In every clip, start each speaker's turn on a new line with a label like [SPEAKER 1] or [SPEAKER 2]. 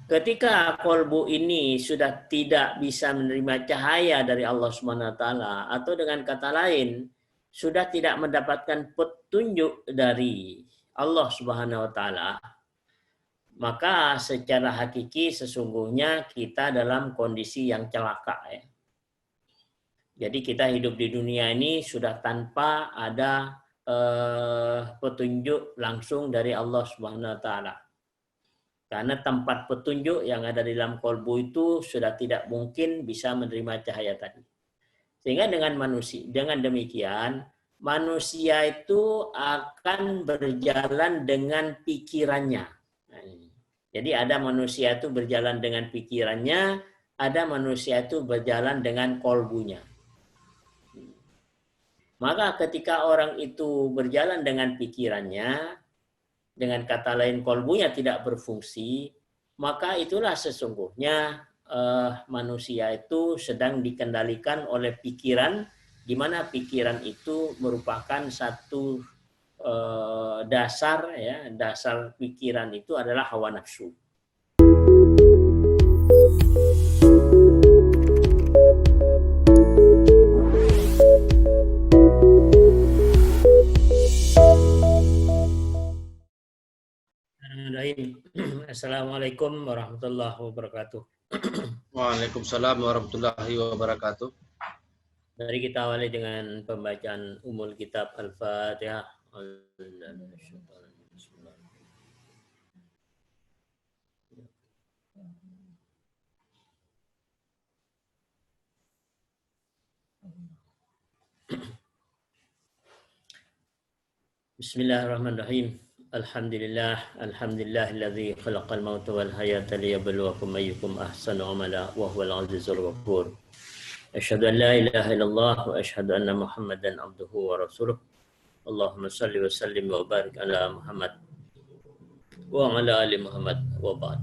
[SPEAKER 1] Ketika kolbu ini sudah tidak bisa menerima cahaya dari Allah Subhanahu wa taala, atau dengan kata lain sudah tidak mendapatkan petunjuk dari Allah Subhanahu wa taala, maka secara hakiki sesungguhnya kita dalam kondisi yang celaka ya. Jadi kita hidup di dunia ini sudah tanpa ada petunjuk langsung dari Allah Subhanahu wa taala. Karena tempat petunjuk yang ada di dalam kolbu itu sudah tidak mungkin bisa menerima cahaya tadi. Sehingga dengan demikian manusia itu akan berjalan dengan pikirannya. Jadi ada manusia itu berjalan dengan pikirannya, ada manusia itu berjalan dengan kolbunya. Maka ketika orang itu berjalan dengan pikirannya, dengan kata lain kolbunya tidak berfungsi, maka itulah sesungguhnya manusia itu sedang dikendalikan oleh pikiran, di mana pikiran itu merupakan satu dasar ya, dasar pikiran itu adalah hawa nafsu. Assalamualaikum warahmatullahi wabarakatuh.
[SPEAKER 2] Waalaikumsalam warahmatullahi wabarakatuh.
[SPEAKER 1] Mari kita awali dengan pembacaan umul kitab Al-Fatihah. Bismillahirrahmanirrahim. Alhamdulillahilladzi khalaqal mauta wal hayata liyabluwakum ayyukum ahsanu amala wa huwal azizul ghafur. Asyhadu an la ilaha illallah wa asyhadu anna Muhammadan abduhu wa rasuluh. Allahumma salli wa sallim wa barik ala Muhammad wa ala ali Muhammad wa ba'd.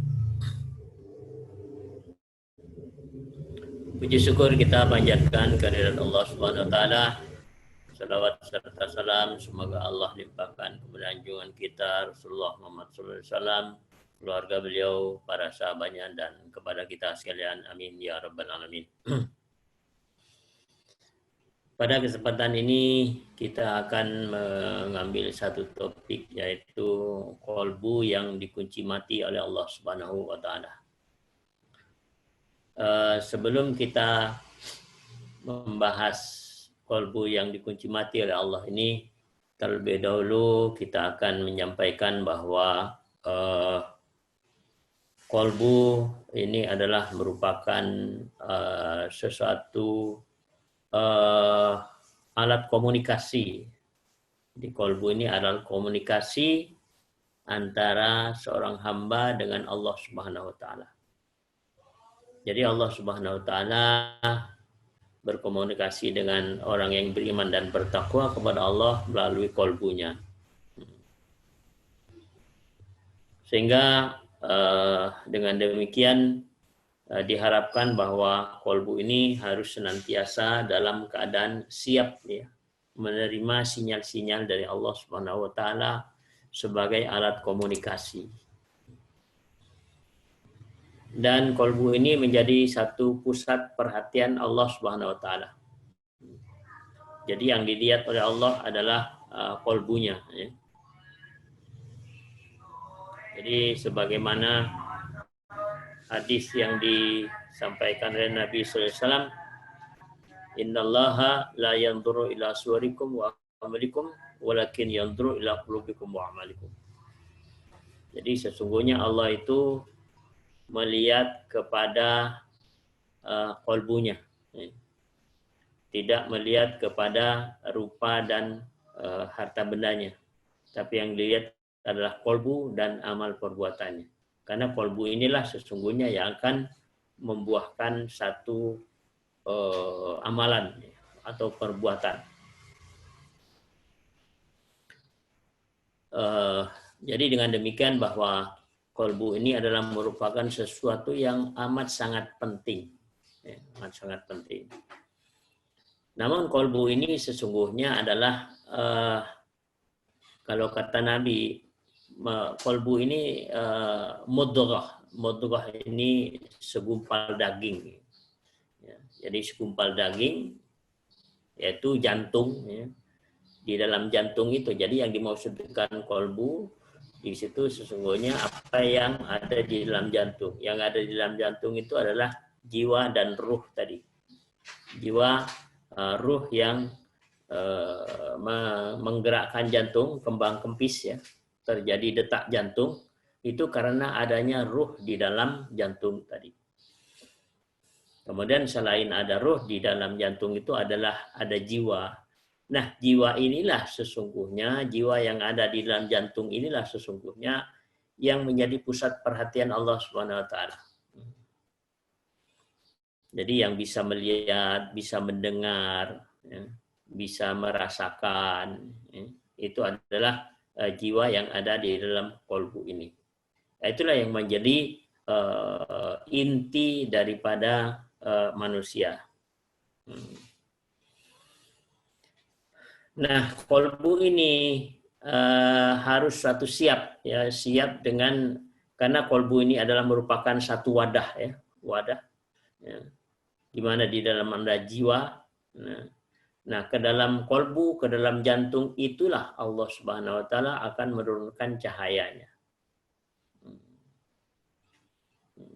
[SPEAKER 1] Puji syukur kita panjatkan kehadirat Allah Subhanahu wa taala. Salawat serta salam semoga Allah limpahkan kepada junjungan kita Rasulullah Muhammad SAW, keluarga beliau, para sahabatnya, dan kepada kita sekalian. Amin ya rabbal alamin. Pada kesempatan ini kita akan mengambil satu topik, yaitu kolbu yang dikunci mati oleh Allah Subhanahu wa taala. Sebelum kita membahas kolbu yang dikunci mati oleh Allah ini, terlebih dahulu kita akan menyampaikan bahwa kolbu ini adalah merupakan sesuatu alat komunikasi. Di kolbu ini adalah komunikasi antara seorang hamba dengan Allah Subhanahu wa taala. Jadi Allah Subhanahu wa taala berkomunikasi dengan orang yang beriman dan bertakwa kepada Allah melalui kolbunya. Sehingga dengan demikian diharapkan bahwa kolbu ini harus senantiasa dalam keadaan siap ya, menerima sinyal-sinyal dari Allah Subhanahu wa taala sebagai alat komunikasi. Dan kolbu ini menjadi satu pusat perhatian Allah Subhanahu wa taala. Jadi yang dilihat oleh Allah adalah kolbunya ya. Jadi sebagaimana hadis yang disampaikan oleh Nabi sallallahu alaihi wasallam, "Innallaha la yanzuru ila suwarikum wa amalikum walakin yanzuru ila qulubikum wa amalikum." Jadi sesungguhnya Allah itu melihat kepada kolbunya, tidak melihat kepada rupa dan harta bendanya, tapi yang dilihat adalah kolbu dan amal perbuatannya. Karena kolbu inilah sesungguhnya yang akan membuahkan satu amalan atau perbuatan. Jadi dengan demikian bahwa kolbu ini adalah merupakan sesuatu yang amat sangat penting. Ya, amat sangat penting. Namun kolbu ini sesungguhnya adalah, kalau kata Nabi, kolbu ini mudghah. mudghah ini segumpal daging. Ya, jadi segumpal daging yaitu jantung. Ya. Di dalam jantung itu, jadi yang dimaksudkan kolbu di situ sesungguhnya apa yang ada di dalam jantung. Yang ada di dalam jantung itu adalah jiwa dan ruh tadi. Jiwa, ruh yang menggerakkan jantung, kembang kempis ya, terjadi detak jantung itu karena adanya ruh di dalam jantung tadi. Kemudian selain ada ruh di dalam jantung itu adalah ada jiwa. Nah, jiwa inilah sesungguhnya, jiwa yang ada di dalam jantung inilah sesungguhnya yang menjadi pusat perhatian Allah Subhanahu wa taala. Jadi yang bisa melihat, bisa mendengar, ya, bisa merasakan, ya, itu adalah jiwa yang ada di dalam kolbu ini. Nah, itulah yang menjadi inti daripada manusia. Nah, kolbu ini harus satu siap, ya, siap dengan, karena kolbu ini adalah merupakan satu wadah, ya, wadah, ya, di mana di dalam ada jiwa. Nah, ke dalam kolbu, ke dalam jantung itulah Allah Subhanahu Wa Taala akan menurunkan cahayanya.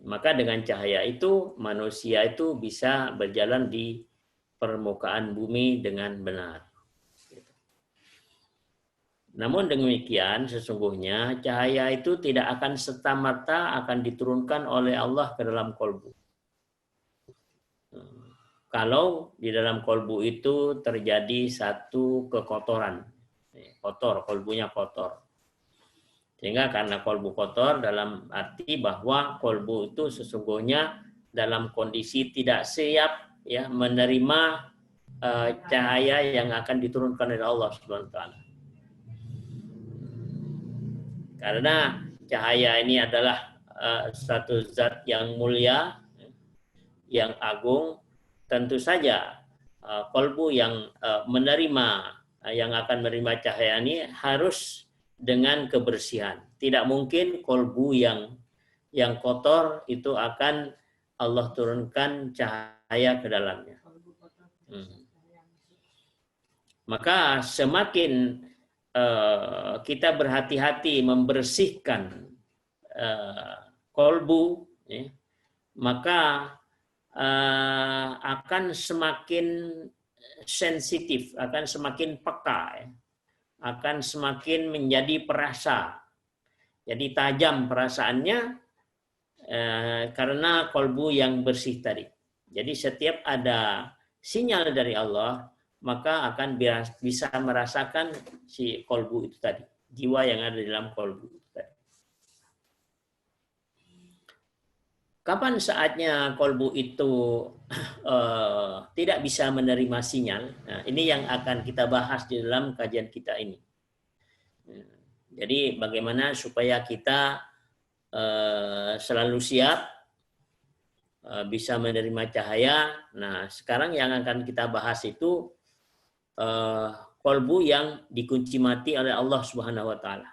[SPEAKER 1] Maka dengan cahaya itu manusia itu bisa berjalan di permukaan bumi dengan benar. Namun demikian sesungguhnya cahaya itu tidak akan serta-merta akan diturunkan oleh Allah ke dalam kolbu. Kalau di dalam kolbu itu terjadi satu kekotoran, kotor, kolbunya kotor. Sehingga karena kolbu kotor dalam arti bahwa kolbu itu sesungguhnya dalam kondisi tidak siap, ya, menerima cahaya yang akan diturunkan oleh Allah Subhanahu wa taala. Karena cahaya ini adalah satu zat yang mulia, yang agung, tentu saja kolbu yang menerima, yang akan menerima cahaya ini harus dengan kebersihan. Tidak mungkin kolbu yang kotor itu akan Allah turunkan cahaya ke dalamnya. Maka semakin kita berhati-hati membersihkan kolbu, ya, maka akan semakin sensitif, akan semakin peka, ya, akan semakin menjadi perasa. Jadi tajam perasaannya karena kolbu yang bersih tadi. Jadi setiap ada sinyal dari Allah, maka akan bisa merasakan si kolbu itu tadi, jiwa yang ada di dalam kolbu itu tadi. Kapan saatnya kolbu itu tidak bisa menerima sinyal? Nah, ini yang akan kita bahas di dalam kajian kita ini. Jadi bagaimana supaya kita selalu siap bisa menerima cahaya. Nah, sekarang yang akan kita bahas itu kolbu yang dikunci mati oleh Allah Subhanahu wa taala.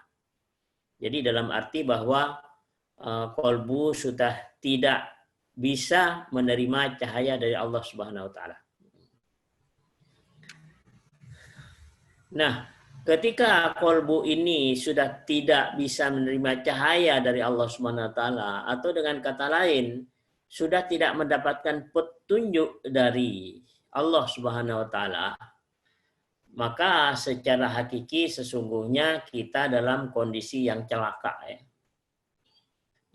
[SPEAKER 1] Jadi dalam arti bahwa kolbu sudah tidak bisa menerima cahaya dari Allah Subhanahu wa taala. Nah, ketika kolbu ini sudah tidak bisa menerima cahaya dari Allah Subhanahu wa taala, atau dengan kata lain sudah tidak mendapatkan petunjuk dari Allah Subhanahu wa taala, maka secara hakiki sesungguhnya kita dalam kondisi yang celaka, ya.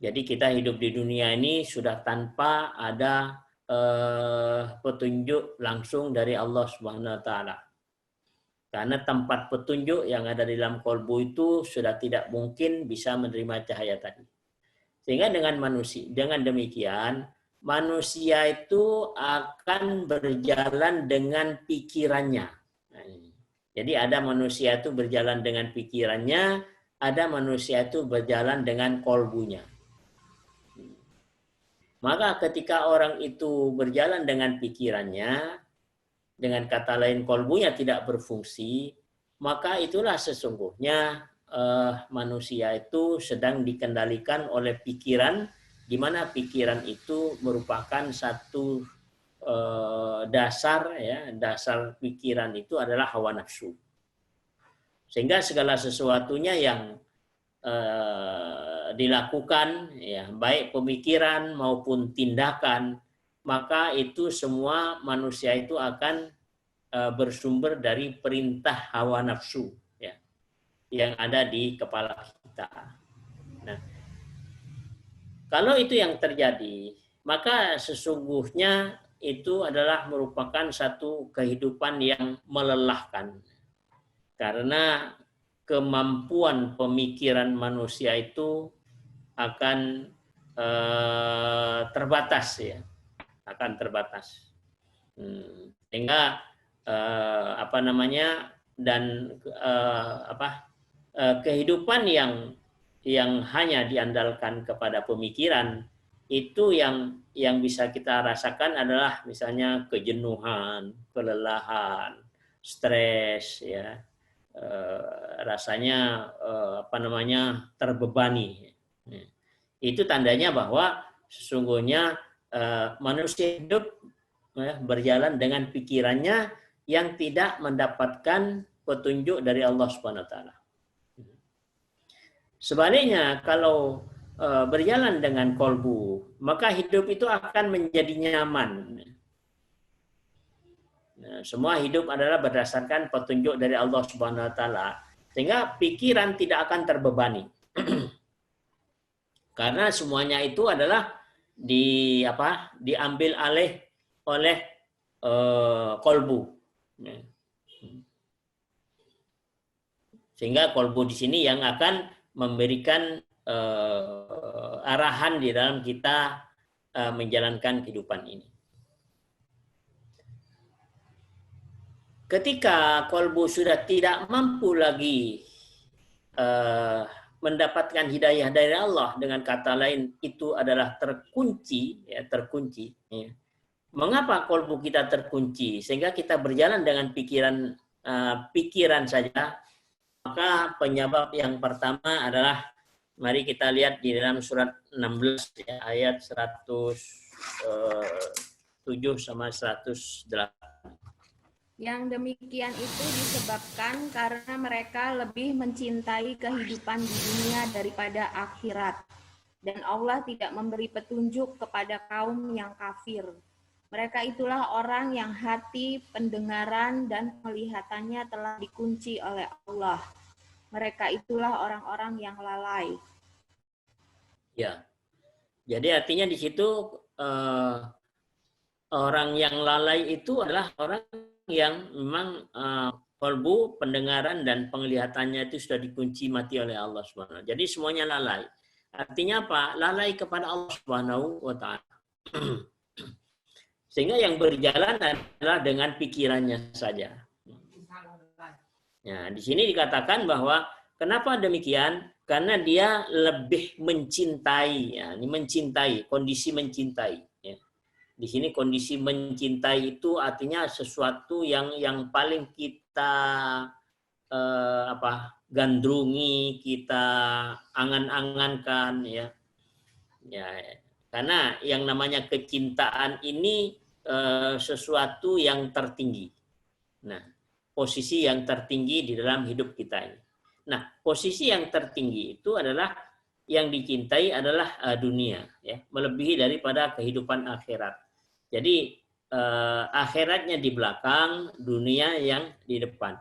[SPEAKER 1] Jadi kita hidup di dunia ini sudah tanpa ada petunjuk langsung dari Allah Subhanahu wa taala. Karena tempat petunjuk yang ada di dalam kolbu itu sudah tidak mungkin bisa menerima cahaya tadi. Sehingga dengan demikian manusia itu akan berjalan dengan pikirannya. Jadi ada manusia itu berjalan dengan pikirannya, ada manusia itu berjalan dengan kolbunya. Maka ketika orang itu berjalan dengan pikirannya, dengan kata lain kolbunya tidak berfungsi, maka itulah sesungguhnya manusia itu sedang dikendalikan oleh pikiran di mana pikiran itu merupakan satu dasar, ya, dasar pikiran itu adalah hawa nafsu. Sehingga segala sesuatunya yang dilakukan, ya, baik pemikiran maupun tindakan, maka itu semua manusia itu akan bersumber dari perintah hawa nafsu, ya, yang ada di kepala kita. Nah, kalau itu yang terjadi, maka sesungguhnya itu adalah merupakan satu kehidupan yang melelahkan. Karena kemampuan pemikiran manusia itu akan terbatas, ya, akan terbatas. Sehingga dan kehidupan yang hanya diandalkan kepada pemikiran itu yang bisa kita rasakan adalah misalnya kejenuhan, kelelahan, stres, ya, rasanya terbebani. Itu tandanya bahwa sesungguhnya manusia hidup, ya, berjalan dengan pikirannya yang tidak mendapatkan petunjuk dari Allah Subhanahu wa taala. Sebaliknya, kalau berjalan dengan kolbu, maka hidup itu akan menjadi nyaman. Nah, semua hidup adalah berdasarkan petunjuk dari Allah Subhanahu wa taala, sehingga pikiran tidak akan terbebani. Karena semuanya itu adalah diambil alih oleh kolbu. Sehingga kolbu di sini yang akan memberikan arahan di dalam kita menjalankan kehidupan ini. Ketika kolbu sudah tidak mampu lagi mendapatkan hidayah dari Allah, dengan kata lain itu adalah terkunci, ya, terkunci. Ya. Mengapa kolbu kita terkunci? Sehingga kita berjalan dengan pikiran saja. Maka penyebab yang pertama adalah, mari kita lihat di dalam surat 16, ya, ayat 107 sama 108.
[SPEAKER 3] Yang demikian itu disebabkan karena mereka lebih mencintai kehidupan di dunia daripada akhirat. Dan Allah tidak memberi petunjuk kepada kaum yang kafir. Mereka itulah orang yang hati, pendengaran, dan penglihatannya telah dikunci oleh Allah. Mereka itulah orang-orang yang lalai.
[SPEAKER 1] Ya, jadi artinya di situ orang yang lalai itu adalah orang yang memang kolbu, pendengaran, dan penglihatannya itu sudah dikunci mati oleh Allah Subhanahu. Jadi semuanya lalai. Artinya apa? Lalai kepada Allah Subhanahu wa taala. Sehingga yang berjalan adalah dengan pikirannya saja. Nah, di sini dikatakan bahwa kenapa demikian? Karena dia lebih mencintai, ya, ini mencintai, kondisi mencintai. Ya. Di sini kondisi mencintai itu artinya sesuatu yang paling kita gandrungi, kita angan-angankan, ya. Ya, karena yang namanya kecintaan ini sesuatu yang tertinggi. Nah, posisi yang tertinggi di dalam hidup kita ini. Nah, posisi yang tertinggi itu adalah yang dicintai adalah dunia, ya, melebihi daripada kehidupan akhirat. Jadi akhiratnya di belakang, dunia yang di depan.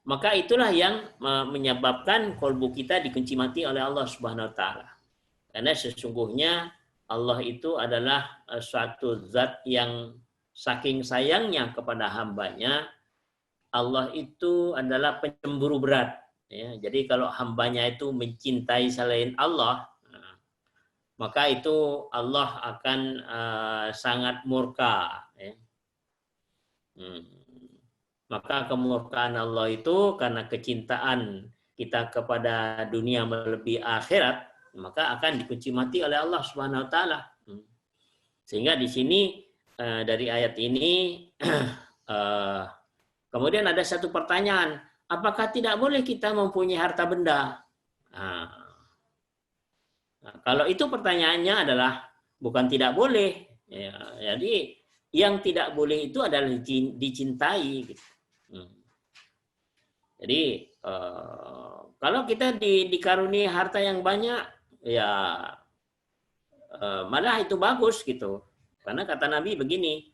[SPEAKER 1] Maka itulah yang menyebabkan kolbu kita dikunci mati oleh Allah Subhanahu wa taala. Karena sesungguhnya Allah itu adalah suatu zat yang saking sayangnya kepada hambanya, Allah itu adalah pencemburu berat. Ya, jadi kalau hambanya itu mencintai selain Allah, maka itu Allah akan sangat murka. Ya. Maka kemurkaan Allah itu karena kecintaan kita kepada dunia melebihi akhirat, maka akan dikunci mati oleh Allah Subhanahu wa taala. Sehingga di sini dari ayat ini kemudian ada satu pertanyaan, apakah tidak boleh kita mempunyai harta benda? Nah, kalau itu pertanyaannya adalah bukan tidak boleh. Ya, jadi yang tidak boleh itu adalah dicintai. Gitu. Jadi kalau kita dikaruniai harta yang banyak, ya malah itu bagus gitu. Karena kata Nabi begini,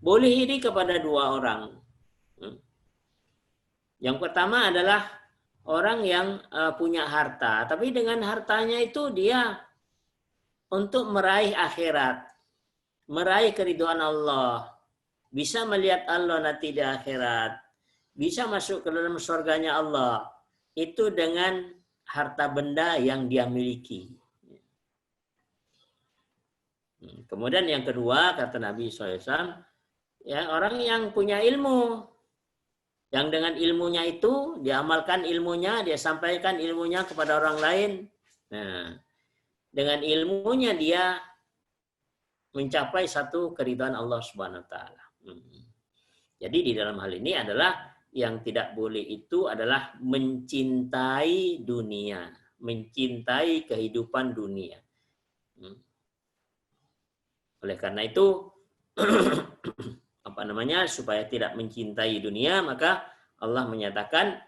[SPEAKER 1] boleh iri kepada dua orang. Yang pertama adalah orang yang punya harta, tapi dengan hartanya itu dia untuk meraih akhirat, meraih keridhaan Allah, bisa melihat Allah nanti di akhirat, bisa masuk ke dalam surganya Allah, itu dengan harta benda yang dia miliki. Kemudian yang kedua, kata Nabi SAW, ya, orang yang punya ilmu, yang dengan ilmunya itu, diamalkan ilmunya, dia sampaikan ilmunya kepada orang lain. Nah, dengan ilmunya dia mencapai satu keridhaan Allah Subhanahu wa taala. Jadi di dalam hal ini adalah yang tidak boleh itu adalah mencintai dunia, mencintai kehidupan dunia. Oleh karena itu supaya tidak mencintai dunia, maka Allah menyatakan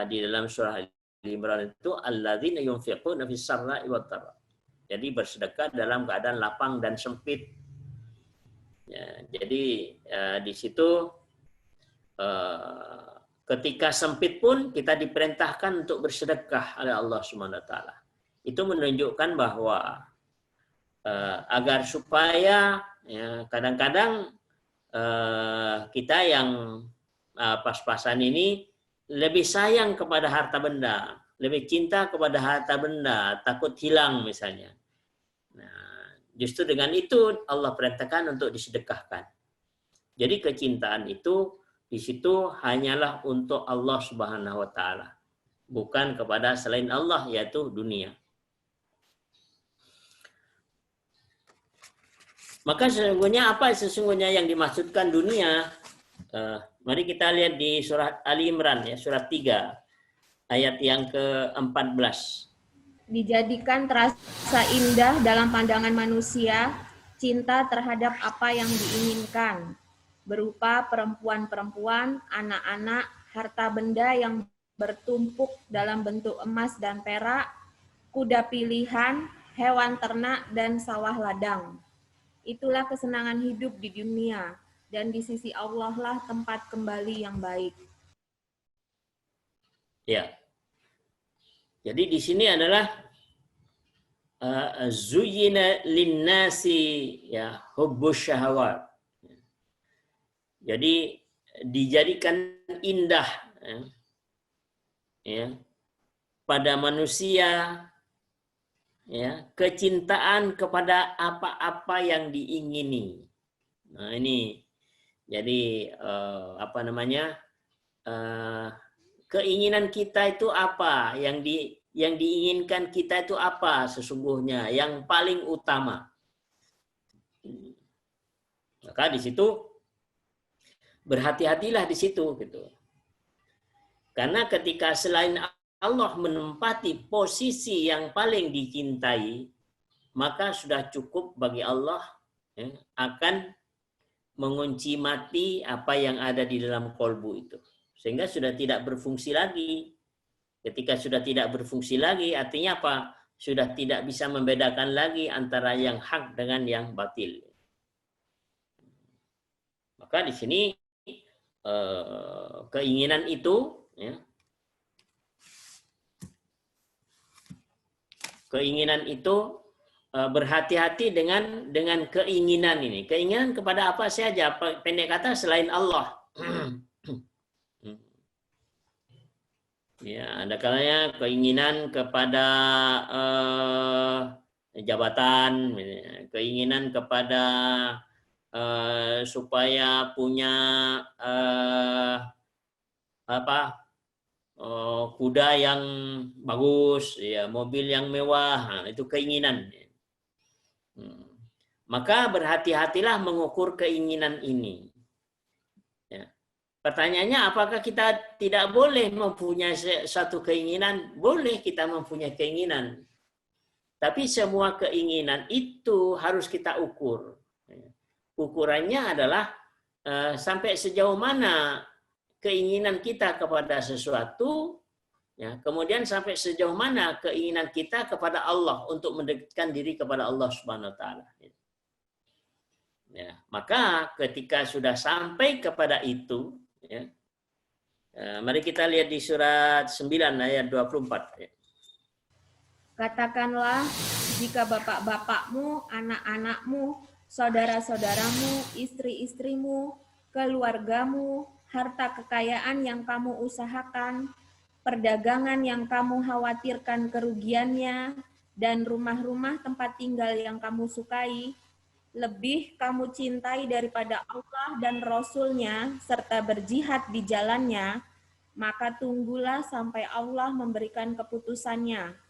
[SPEAKER 1] di dalam surah Al-Imran itu alladzina yunfiquna fis sarra'i wat dharra. Jadi bersedekah dalam keadaan lapang dan sempit. Ya, jadi di situ ketika sempit pun kita diperintahkan untuk bersedekah oleh Allah Subhanahu wa taala. Itu menunjukkan bahwa agar supaya ya, kadang-kadang kita yang pas-pasan ini lebih sayang kepada harta benda, lebih cinta kepada harta benda, takut hilang misalnya. Nah, justru dengan itu Allah perintahkan untuk disedekahkan. Jadi kecintaan itu di situ hanyalah untuk Allah Subhanahu wa taala, bukan kepada selain Allah, yaitu dunia. Maka sesungguhnya yang dimaksudkan dunia? Mari kita lihat di surat Ali Imran, ya, surat 3, ayat yang ke-14.
[SPEAKER 3] Dijadikan terasa indah dalam pandangan manusia, cinta terhadap apa yang diinginkan, berupa perempuan-perempuan, anak-anak, harta benda yang bertumpuk dalam bentuk emas dan perak, kuda pilihan, hewan ternak, dan sawah ladang. Itulah kesenangan hidup di dunia, dan di sisi Allah lah tempat kembali yang baik.
[SPEAKER 1] Ya. Jadi di sini adalah zuyyina linnasi ya hubbus syahawat. Jadi dijadikan indah ya pada manusia ya kecintaan kepada apa-apa yang diingini. Nah, ini jadi keinginan kita itu apa, yang diinginkan kita itu apa sesungguhnya yang paling utama. Maka di situ berhati-hatilah di situ gitu. Karena ketika selain Allah menempati posisi yang paling dicintai, maka sudah cukup bagi Allah ya, akan mengunci mati apa yang ada di dalam kolbu itu. Sehingga sudah tidak berfungsi lagi. Ketika sudah tidak berfungsi lagi, artinya apa? Sudah tidak bisa membedakan lagi antara yang hak dengan yang batil. Maka di sini keinginan itu ya, keinginan itu berhati-hati dengan keinginan ini. Keinginan kepada apa saja, pendek kata selain Allah. Ya, ada kalanya keinginan kepada jabatan, keinginan kepada supaya punya kuda yang bagus, ya, mobil yang mewah, nah, itu keinginan. Maka berhati-hatilah mengukur keinginan ini. Ya. Pertanyaannya, apakah kita tidak boleh mempunyai satu keinginan? Boleh kita mempunyai keinginan. Tapi semua keinginan itu harus kita ukur. Ukurannya adalah sampai sejauh mana keinginan kita kepada sesuatu, ya, kemudian sampai sejauh mana keinginan kita kepada Allah untuk mendekatkan diri kepada Allah Subhanahu wa taala. Ya, maka ketika sudah sampai kepada itu, ya, mari kita lihat di surat 9 ayat 24. Ya.
[SPEAKER 3] Katakanlah, jika bapak-bapakmu, anak-anakmu, saudara-saudaramu, istri-istrimu, keluargamu, harta kekayaan yang kamu usahakan, perdagangan yang kamu khawatirkan kerugiannya, dan rumah-rumah tempat tinggal yang kamu sukai, lebih kamu cintai daripada Allah dan Rasul-Nya, serta berjihad di jalannya, maka tunggulah sampai Allah memberikan keputusannya.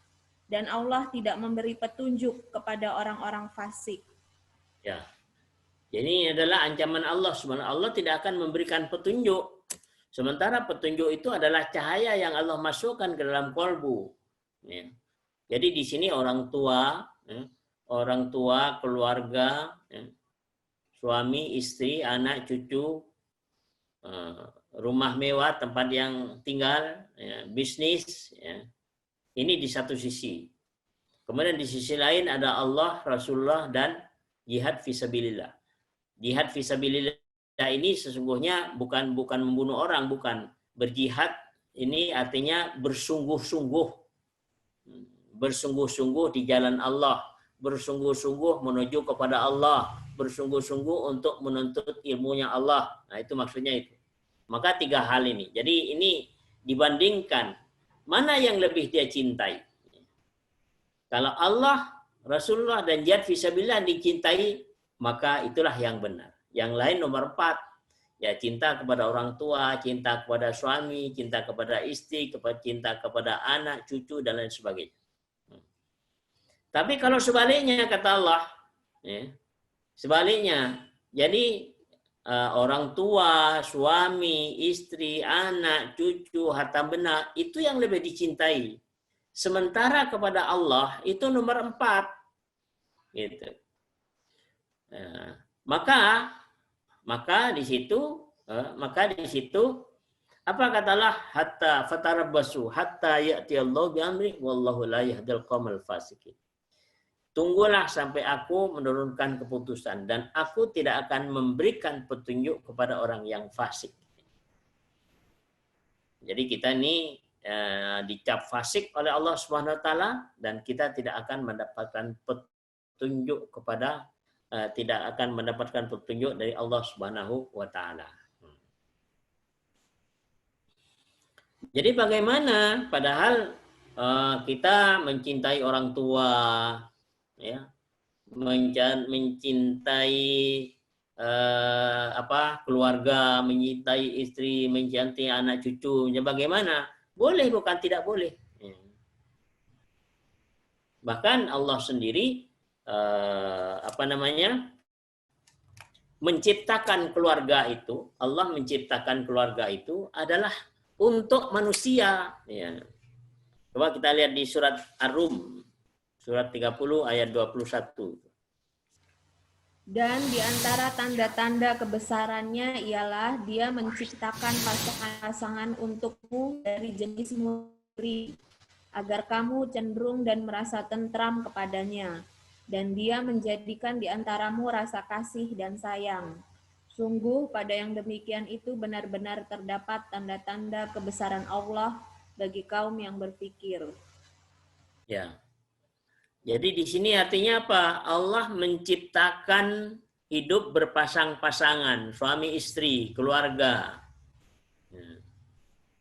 [SPEAKER 3] Dan Allah tidak memberi petunjuk kepada orang-orang fasik.
[SPEAKER 1] Ya. Ini adalah ancaman Allah. Sebenarnya Allah tidak akan memberikan petunjuk. Sementara petunjuk itu adalah cahaya yang Allah masukkan ke dalam kolbu. Ya. Jadi di sini orang tua, keluarga, suami, istri, anak, cucu, rumah mewah, tempat yang tinggal, bisnis, ini di satu sisi. Kemudian di sisi lain ada Allah, Rasulullah, dan jihad fisabilillah. Jihad fisabilillah ini sesungguhnya bukan membunuh orang, bukan. Berjihad ini artinya bersungguh-sungguh. Bersungguh-sungguh di jalan Allah. Bersungguh-sungguh menuju kepada Allah. Bersungguh-sungguh untuk menuntut ilmunya Allah. Nah, itu maksudnya itu. Maka 3 hal ini. Jadi ini dibandingkan mana yang lebih dia cintai. Kalau Allah, Rasulullah, dan jihad fisabilillah dicintai, maka itulah yang benar. Yang lain nomor 4, ya cinta kepada orang tua, cinta kepada suami, cinta kepada istri, cinta kepada anak, cucu, dan lain sebagainya. Tapi kalau sebaliknya, kata Allah, ya, sebaliknya, jadi orang tua, suami, istri, anak, cucu, harta benda, itu yang lebih dicintai. Sementara kepada Allah itu nomor 4. Gitu. Maka di situ apa kata Allah? Hatta fatarabbasu hatta ya'ti Allah bi amri wallahu la yahdil qaumal fasikin. Tunggulah sampai aku menurunkan keputusan dan aku tidak akan memberikan petunjuk kepada orang yang fasik. Jadi kita ini dicap fasik oleh Allah Subhanahu wa taala dan kita tidak akan mendapatkan petunjuk dari Allah Subhanahu wa taala. Jadi bagaimana padahal kita mencintai orang tua, ya, mencintai keluarga, mencintai istri, mencintai anak cucu, bagaimana? Boleh, bukan tidak boleh. Bahkan Allah sendiri menciptakan keluarga itu, Allah menciptakan keluarga itu adalah untuk manusia. Ya. Coba kita lihat di surat Ar-Rum, surat 30 ayat 21.
[SPEAKER 3] Dan di antara tanda-tanda kebesarannya ialah dia menciptakan pasangan-pasangan untukmu dari jenismu sendiri, agar kamu cenderung dan merasa tentram kepadanya. Dan dia menjadikan di antaramu rasa kasih dan sayang. Sungguh pada yang demikian itu benar-benar terdapat tanda-tanda kebesaran Allah bagi kaum yang berpikir.
[SPEAKER 1] Ya. Jadi di sini artinya apa? Allah menciptakan hidup berpasang-pasangan, suami istri, keluarga.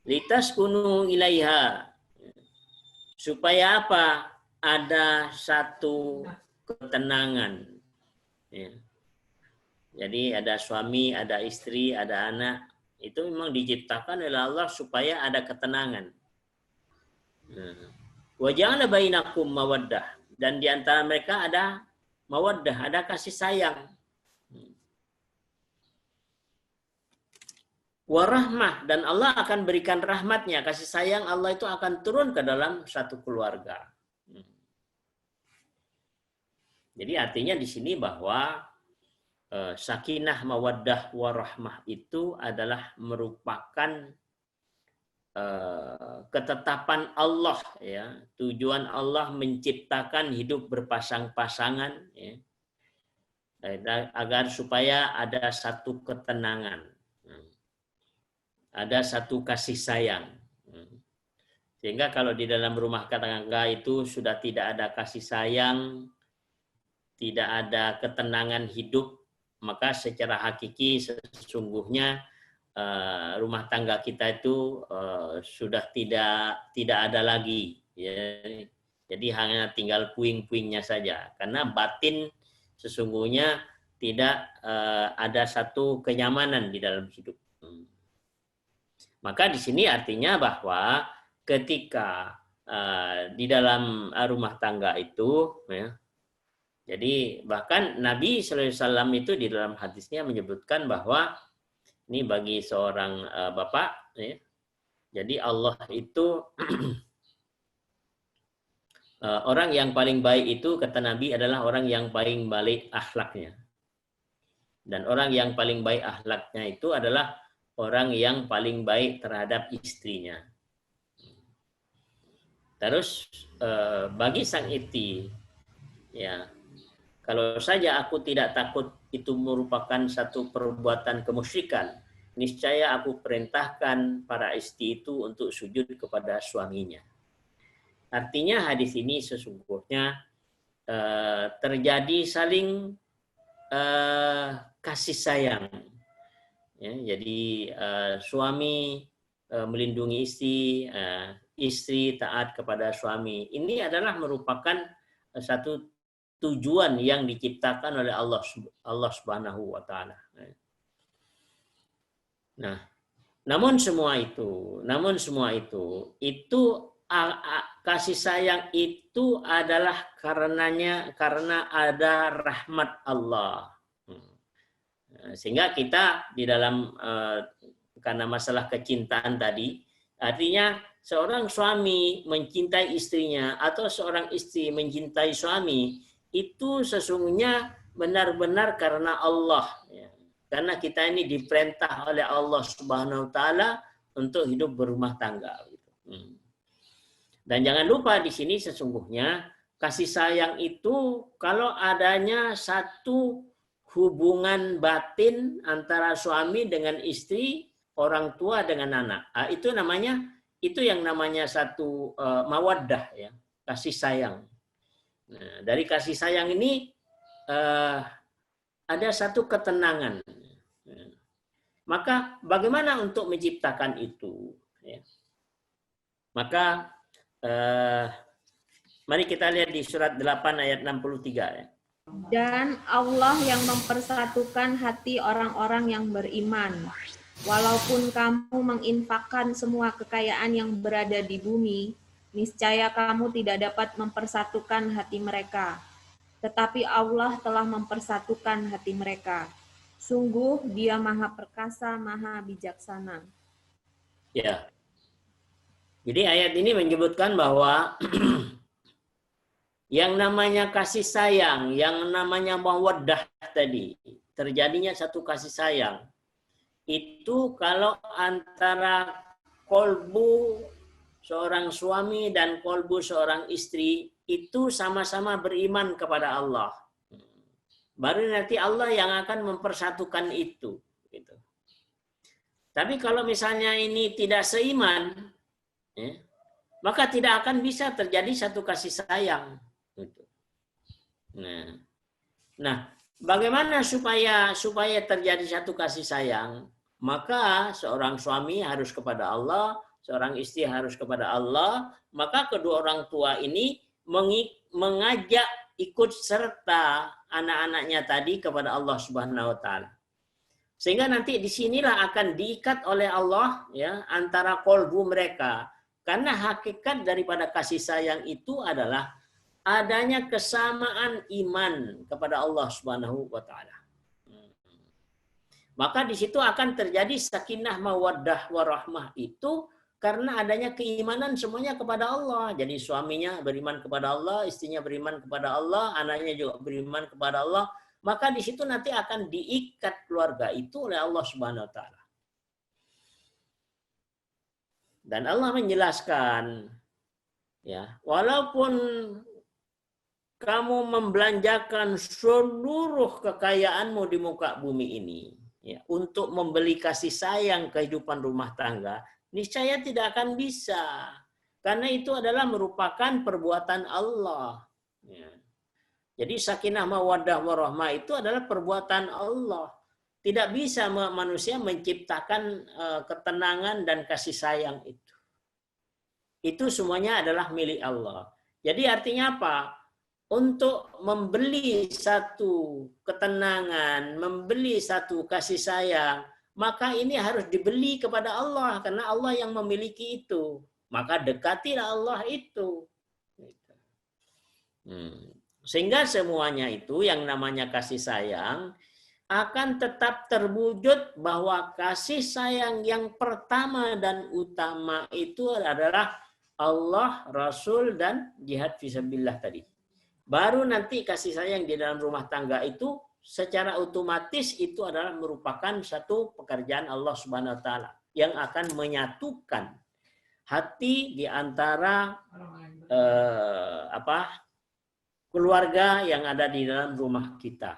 [SPEAKER 1] Litaskunu ilaiha. Supaya apa? Ada satu ketenangan. Ya. Jadi ada suami, ada istri, ada anak. Itu memang diciptakan oleh Allah supaya ada ketenangan. Wa ja'ala bainakum mawaddah. Dan di antara mereka ada mawaddah, ada kasih sayang. warahmah, dan Allah akan berikan rahmatnya, kasih sayang Allah itu akan turun ke dalam satu keluarga. Jadi artinya di sini bahwa sakinah, mawaddah, warahmah itu adalah merupakan ketetapan Allah, ya, tujuan Allah menciptakan hidup berpasang-pasangan, ya, agar supaya ada satu ketenangan, ada satu kasih sayang. Sehingga kalau di dalam rumah tangga itu sudah tidak ada kasih sayang, tidak ada ketenangan hidup, maka secara hakiki sesungguhnya rumah tangga kita itu sudah tidak ada lagi, ya. Jadi hanya tinggal puing-puingnya saja, karena batin sesungguhnya tidak ada satu kenyamanan di dalam hidup. Maka di sini artinya bahwa ketika di dalam rumah tangga itu, ya, jadi bahkan Nabi SAW itu di dalam hadisnya menyebutkan bahwa ini bagi seorang bapak, ya, jadi Allah itu orang yang paling baik itu kata Nabi adalah orang yang paling baik akhlaknya, dan orang yang paling baik akhlaknya itu adalah orang yang paling baik terhadap istrinya. Terus bagi sang istri, ya, kalau saja aku tidak takut itu merupakan satu perbuatan kemusyrikan, niscaya aku perintahkan para istri itu untuk sujud kepada suaminya. Artinya hadis ini sesungguhnya terjadi saling kasih sayang. Ya, jadi suami melindungi istri, istri taat kepada suami. Ini adalah merupakan satu tujuan yang diciptakan oleh Allah Subhanahu wa taala. Nah, namun semua itu kasih sayang itu adalah karena ada rahmat Allah. Sehingga kita di dalam karena masalah kecintaan tadi, artinya seorang suami mencintai istrinya atau seorang istri mencintai suami itu sesungguhnya benar-benar karena Allah, ya. Karena kita ini diperintah oleh Allah Subhanahu wa taala untuk hidup berumah tangga, gitu. Dan jangan lupa di sini sesungguhnya kasih sayang itu kalau adanya satu hubungan batin antara suami dengan istri, orang tua dengan anak. Itu yang namanya satu mawaddah, ya, kasih sayang. Nah, dari kasih sayang ini ada satu ketenangan. Maka bagaimana untuk menciptakan itu? Ya. Maka mari kita lihat di surat 8 ayat 63. Ya.
[SPEAKER 3] Dan Allah yang mempersatukan hati orang-orang yang beriman. Walaupun kamu menginfakkan semua kekayaan yang berada di bumi, niscaya kamu tidak dapat mempersatukan hati mereka. Tetapi Allah telah mempersatukan hati mereka. Sungguh Dia Maha Perkasa, Maha Bijaksana.
[SPEAKER 1] Ya. Jadi ayat ini menyebutkan bahwa yang namanya kasih sayang, yang namanya mawaddah tadi, terjadinya satu kasih sayang. Itu kalau antara kolbu seorang suami dan kolbu seorang istri itu sama-sama beriman kepada Allah. Baru nanti Allah yang akan mempersatukan itu. Gitu. Tapi kalau misalnya ini tidak seiman, ya, maka tidak akan bisa terjadi satu kasih sayang. Gitu. Nah, bagaimana supaya terjadi satu kasih sayang? Maka seorang suami harus kepada Allah, seorang istri harus kepada Allah, maka kedua orang tua ini mengajak ikut serta anak-anaknya tadi kepada Allah Subhanahu wa taala. Sehingga nanti disinilah akan diikat oleh Allah, ya, antara kolbu mereka. Karena hakikat daripada kasih sayang itu adalah adanya kesamaan iman kepada Allah Subhanahu wa taala. Maka di situ akan terjadi sakinah mawaddah warahmah itu karena adanya keimanan semuanya kepada Allah. Jadi suaminya beriman kepada Allah, istrinya beriman kepada Allah, anaknya juga beriman kepada Allah. Maka di situ nanti akan diikat keluarga itu oleh Allah Subhanahu wa taala. Dan Allah menjelaskan, ya, walaupun kamu membelanjakan seluruh kekayaanmu di muka bumi ini, ya, untuk membeli kasih sayang kehidupan rumah tangga, niscaya tidak akan bisa. Karena itu adalah merupakan perbuatan Allah. Ya. Jadi sakinah mawaddah warahmah itu adalah perbuatan Allah. Tidak bisa manusia menciptakan ketenangan dan kasih sayang itu. Itu semuanya adalah milik Allah. Jadi artinya apa? Untuk membeli satu ketenangan, membeli satu kasih sayang, maka ini harus dibeli kepada Allah karena Allah yang memiliki itu. Maka dekatilah Allah itu. Sehingga semuanya itu yang namanya kasih sayang akan tetap terwujud bahwa kasih sayang yang pertama dan utama itu adalah Allah, Rasul, dan jihad fisabilillah tadi. Baru nanti kasih sayang di dalam rumah tangga itu secara otomatis itu adalah merupakan satu pekerjaan Allah Subhanahu wa taala yang akan menyatukan hati di antara keluarga yang ada di dalam rumah kita.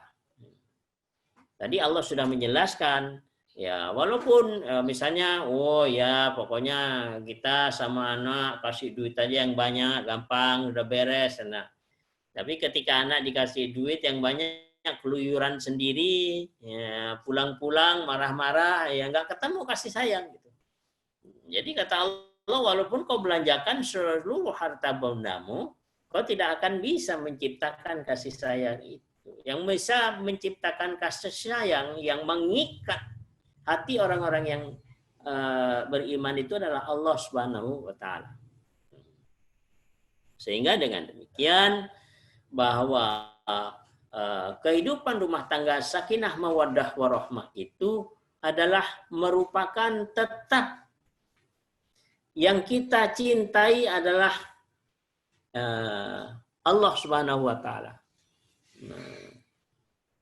[SPEAKER 1] Tadi Allah sudah menjelaskan, ya walaupun misalnya, oh ya pokoknya kita sama anak kasih duit aja yang banyak, gampang, udah beres. Nah, tapi ketika anak dikasih duit yang banyak, keluyuran sendiri, ya, pulang-pulang marah-marah, ya nggak ketemu kasih sayang. Gitu. Jadi kata Allah, walaupun kau belanjakan seluruh harta bendamu, kau tidak akan bisa menciptakan kasih sayang itu. Yang bisa menciptakan kasih sayang yang mengikat hati orang-orang yang beriman itu adalah Allah Subhanahu wa taala. Sehingga dengan demikian bahwa kehidupan rumah tangga sakinah mawaddah warahmah itu adalah merupakan tetap yang kita cintai adalah Allah Subhanahu wa taala.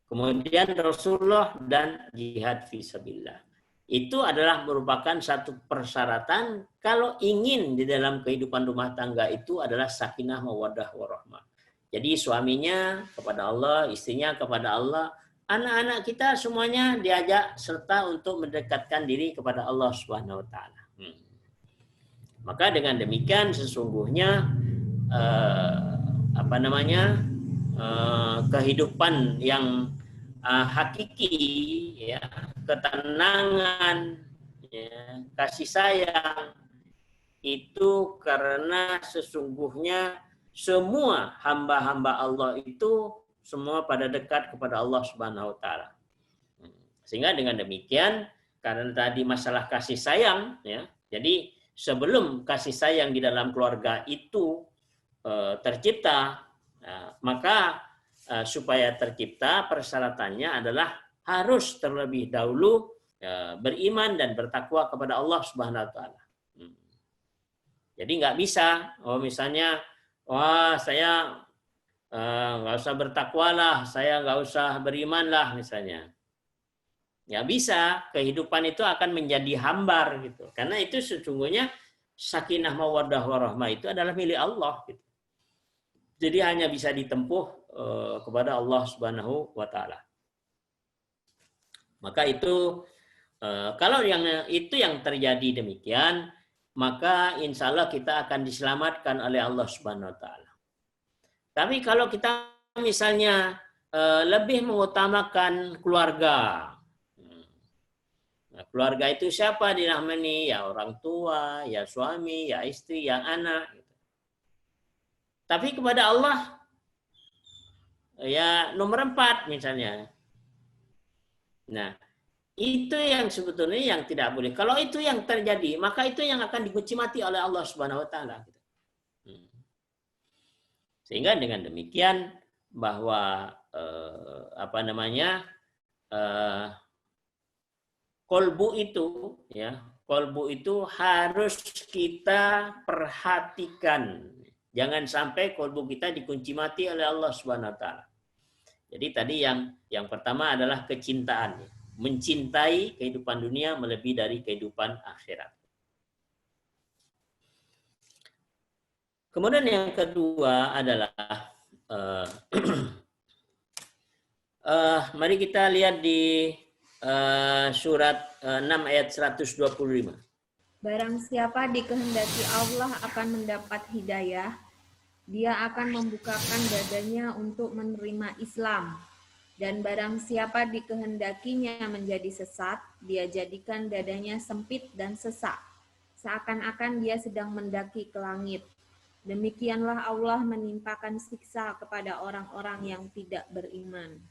[SPEAKER 1] Kemudian Rasulullah dan jihad fisabilillah. Itu adalah merupakan satu persyaratan kalau ingin di dalam kehidupan rumah tangga itu adalah sakinah mawaddah warahmah. Jadi suaminya kepada Allah, istrinya kepada Allah, anak-anak kita semuanya diajak serta untuk mendekatkan diri kepada Allah Subhanahu wa taala. Maka dengan demikian sesungguhnya kehidupan yang hakiki, ya, ketenangan, ya, kasih sayang itu karena sesungguhnya semua hamba-hamba Allah itu semua pada dekat kepada Allah Subhanahu wa taala. Sehingga dengan demikian karena tadi masalah kasih sayang, ya. Jadi sebelum kasih sayang di dalam keluarga itu tercipta, maka supaya tercipta persyaratannya adalah harus terlebih dahulu beriman dan bertakwa kepada Allah Subhanahu wa taala. Jadi nggak bisa, misalnya, wah saya nggak usah bertakwa lah, saya nggak usah beriman lah misalnya. Nggak bisa, kehidupan itu akan menjadi hambar gitu. Karena itu sesungguhnya sakinah mawaddah warahmah itu adalah milik Allah gitu. Jadi hanya bisa ditempuh kepada Allah Subhanahu wa taala. Maka itu kalau yang terjadi demikian, maka insya Allah kita akan diselamatkan oleh Allah Subhanahu wa taala. Tapi kalau kita misalnya lebih mengutamakan keluarga. Nah, keluarga itu siapa dinamai? Ya orang tua, ya suami, ya istri, ya anak. Tapi kepada Allah ya nomor 4 misalnya. Nah, itu yang sebetulnya yang tidak boleh. Kalau itu yang terjadi, maka itu yang akan dicuci mati oleh Allah Subhanahu wa taala. Sehingga dengan demikian bahwa kolbu itu, ya, kolbu itu harus kita perhatikan. Jangan sampai kolbu kita dikunci mati oleh Allah Subhanahu wa taala. Jadi tadi yang pertama adalah kecintaan, mencintai kehidupan dunia melebihi dari kehidupan akhirat. Kemudian yang kedua adalah mari kita lihat di surat 6 ayat 125.
[SPEAKER 3] Barang siapa dikehendaki Allah akan mendapat hidayah, dia akan membukakan dadanya untuk menerima Islam. Dan barang siapa dikehendakinya menjadi sesat, dia jadikan dadanya sempit dan sesak, seakan-akan dia sedang mendaki ke langit. Demikianlah Allah menimpakan siksa kepada orang-orang yang tidak beriman.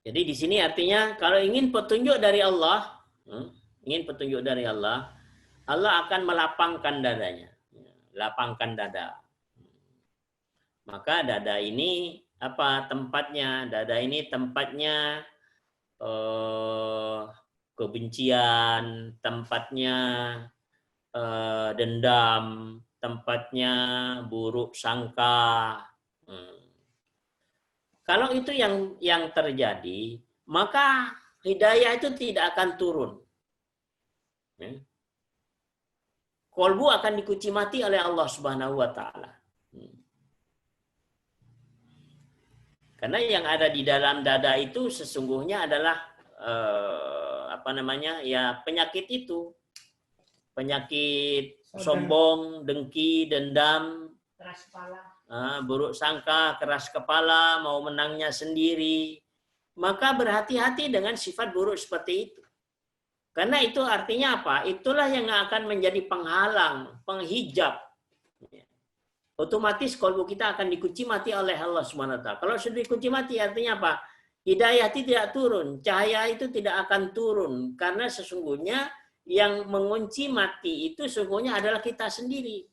[SPEAKER 1] Jadi di sini artinya kalau ingin petunjuk dari Allah, Allah akan melapangkan dadanya, lapangkan dada. Maka dada ini apa tempatnya? Dada ini tempatnya kebencian, tempatnya dendam, tempatnya buruk sangka. Kalau itu yang terjadi, maka hidayah itu tidak akan turun. Kolbu akan dikunci mati oleh Allah Subhanahu wa taala. Karena yang ada di dalam dada itu sesungguhnya adalah penyakit itu. Penyakit sombong, dengki, dendam,
[SPEAKER 4] keras kepala,
[SPEAKER 1] buruk sangka, keras kepala, mau menangnya sendiri. Maka berhati-hati dengan sifat buruk seperti itu. Karena itu artinya apa? Itulah yang akan menjadi penghalang, penghijab. Otomatis kolbu kita akan dikunci mati oleh Allah SWT. Kalau sudah dikunci mati artinya apa? Hidayah itu tidak turun, cahaya itu tidak akan turun. Karena sesungguhnya yang mengunci mati itu sesungguhnya adalah kita sendiri.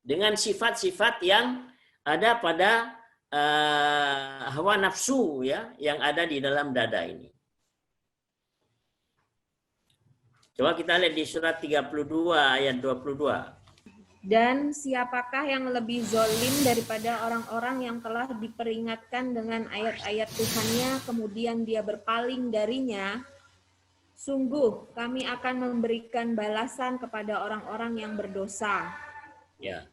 [SPEAKER 1] Dengan sifat-sifat yang ada pada hawa nafsu, ya, yang ada di dalam dada ini. Coba kita lihat di surat 32 ayat 22.
[SPEAKER 3] Dan siapakah yang lebih zolim daripada orang-orang yang telah diperingatkan dengan ayat-ayat Tuhannya, kemudian dia berpaling darinya? Sungguh, kami akan memberikan balasan kepada orang-orang yang berdosa.
[SPEAKER 1] Ya.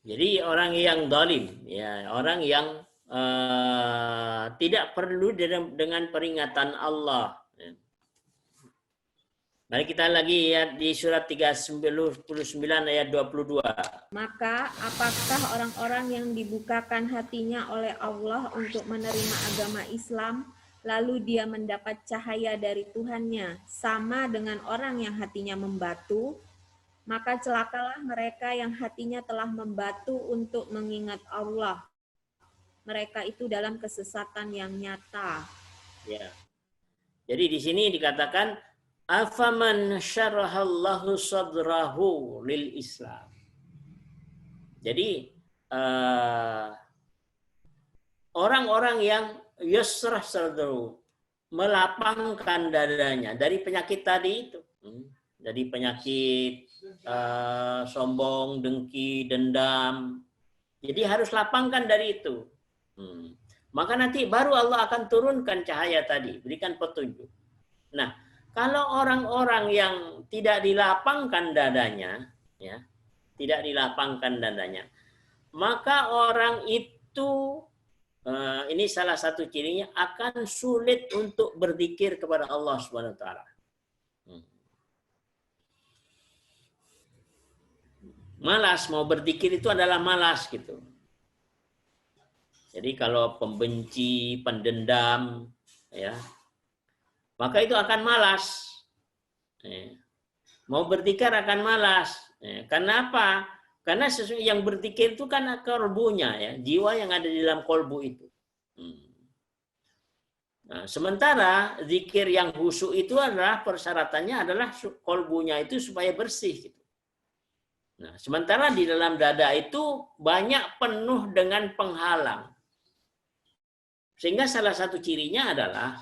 [SPEAKER 1] Jadi orang yang zalim, ya, orang yang tidak perlu dengan peringatan Allah. Mari kita lagi lihat di surat 39 ayat 22.
[SPEAKER 3] Maka apakah orang-orang yang dibukakan hatinya oleh Allah untuk menerima agama Islam, lalu dia mendapat cahaya dari Tuhannya, sama dengan orang yang hatinya membatu? Maka celakalah mereka yang hatinya telah membatu untuk mengingat Allah. Mereka itu dalam kesesatan yang nyata.
[SPEAKER 1] Ya. Jadi di sini dikatakan afaman syarahallahu sadrahu lil Islam. Jadi orang-orang yang yusrah sadrahu, melapangkan dadanya dari penyakit tadi itu. Dari penyakit sombong, dengki, dendam. Jadi harus lapangkan dari itu. Maka nanti baru Allah akan turunkan cahaya tadi, berikan petunjuk. Nah, kalau orang-orang yang tidak dilapangkan dadanya, ya, tidak dilapangkan dadanya, maka orang itu, ini salah satu cirinya, akan sulit untuk berzikir kepada Allah Subhanahu wa taala. Malas, mau berzikir itu adalah malas gitu. Jadi kalau pembenci, pendendam, ya, maka itu akan malas. Mau berzikir akan malas. Karena apa? Karena sesuatu yang berzikir itu kan kolbunya, ya, jiwa yang ada di dalam kolbu itu. Nah, sementara zikir yang khusyuk itu adalah persyaratannya adalah kolbunya itu supaya bersih. Gitu. Nah, sementara di dalam dada itu banyak penuh dengan penghalang. Sehingga salah satu cirinya adalah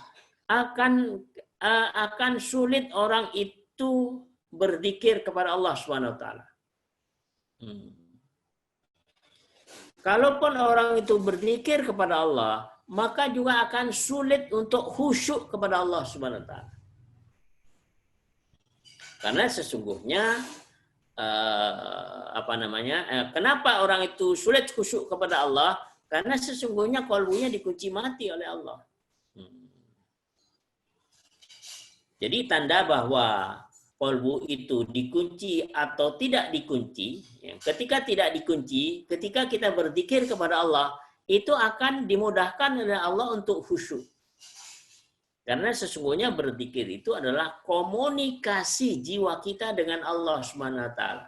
[SPEAKER 1] akan sulit orang itu berzikir kepada Allah Subhanahu wa taala. Kalaupun orang itu berzikir kepada Allah, maka juga akan sulit untuk khusyuk kepada Allah Subhanahu wa taala. Karena sesungguhnya kenapa orang itu sulit khusyuk kepada Allah? Karena sesungguhnya kalbunya dikunci mati oleh Allah. Jadi tanda bahwa kalbu itu dikunci atau tidak dikunci, ketika tidak dikunci, ketika kita berzikir kepada Allah, itu akan dimudahkan oleh Allah untuk khusyuk. Karena sesungguhnya berzikir itu adalah komunikasi jiwa kita dengan Allah Subhanahu wa taala.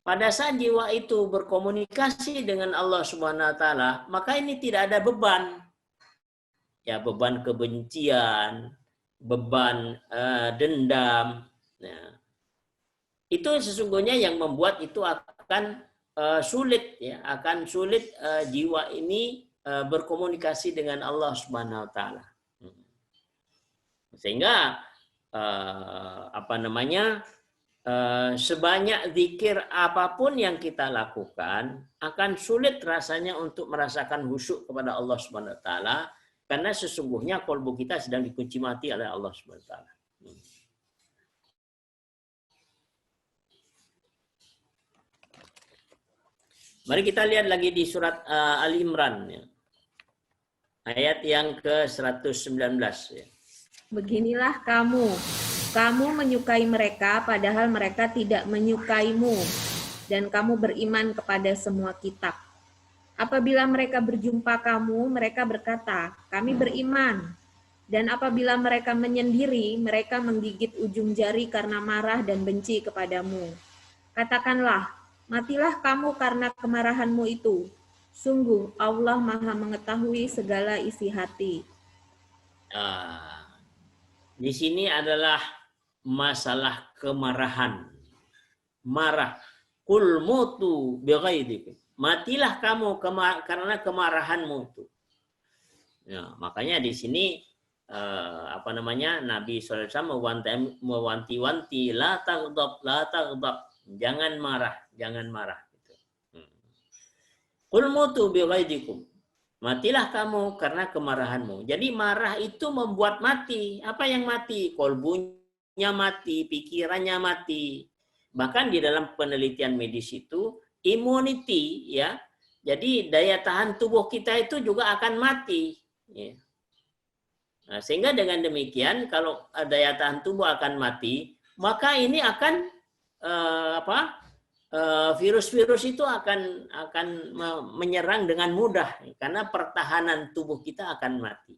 [SPEAKER 1] Pada saat jiwa itu berkomunikasi dengan Allah Subhanahu wa taala, maka ini tidak ada beban. Ya, beban kebencian, beban dendam. Nah, itu sesungguhnya yang membuat itu akan sulit, ya, akan sulit jiwa ini berkomunikasi dengan Allah Subhanahu wa taala. Sehingga sebanyak zikir apapun yang kita lakukan akan sulit rasanya untuk merasakan khusyuk kepada Allah Subhanahu wa taala, karena sesungguhnya kalbu kita sedang dikunci mati oleh Allah Subhanahu wa taala. Mari kita lihat lagi di surat Ali Imran, ya. Ayat yang ke-119, ya.
[SPEAKER 3] Beginilah kamu menyukai mereka padahal mereka tidak menyukaimu, dan kamu beriman kepada semua kitab. Apabila mereka berjumpa kamu, mereka berkata, kami beriman. Dan apabila mereka menyendiri, mereka menggigit ujung jari karena marah dan benci kepadamu. Katakanlah, matilah kamu karena kemarahanmu itu. Sungguh Allah Maha mengetahui segala isi hati.
[SPEAKER 1] Di sini adalah masalah kemarahan. Marah. Kul mutu bighaidikum. Matilah kamu karena kemarahanmu itu. Ya, makanya di sini Nabi SAW mewanti-wanti la taghdab, jangan marah. Gitu. Qul mutu bighaidikum. Matilah kamu karena kemarahanmu. Jadi marah itu membuat mati. Apa yang mati? Kolbunya mati, pikirannya mati. Bahkan di dalam penelitian medis itu immunity, ya. Jadi daya tahan tubuh kita itu juga akan mati. Ya. Nah, sehingga dengan demikian kalau daya tahan tubuh akan mati, maka ini akan virus-virus itu akan menyerang dengan mudah karena pertahanan tubuh kita akan mati.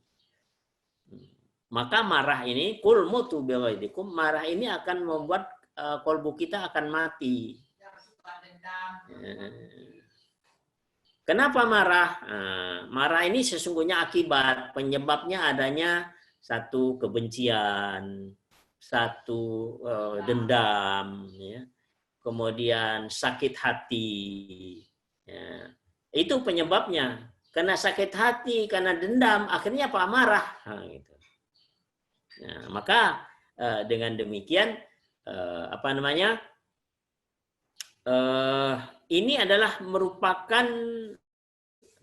[SPEAKER 1] Maka marah ini, kul mutu bighaidikum, marah ini akan membuat kolbu kita akan mati. Kenapa marah? Marah ini sesungguhnya akibat, penyebabnya adanya satu kebencian, satu dendam, ya. Kemudian sakit hati, ya. Itu penyebabnya. Karena sakit hati, karena dendam, akhirnya apa? Marah. Nah, gitu. Nah, maka dengan demikian ini adalah merupakan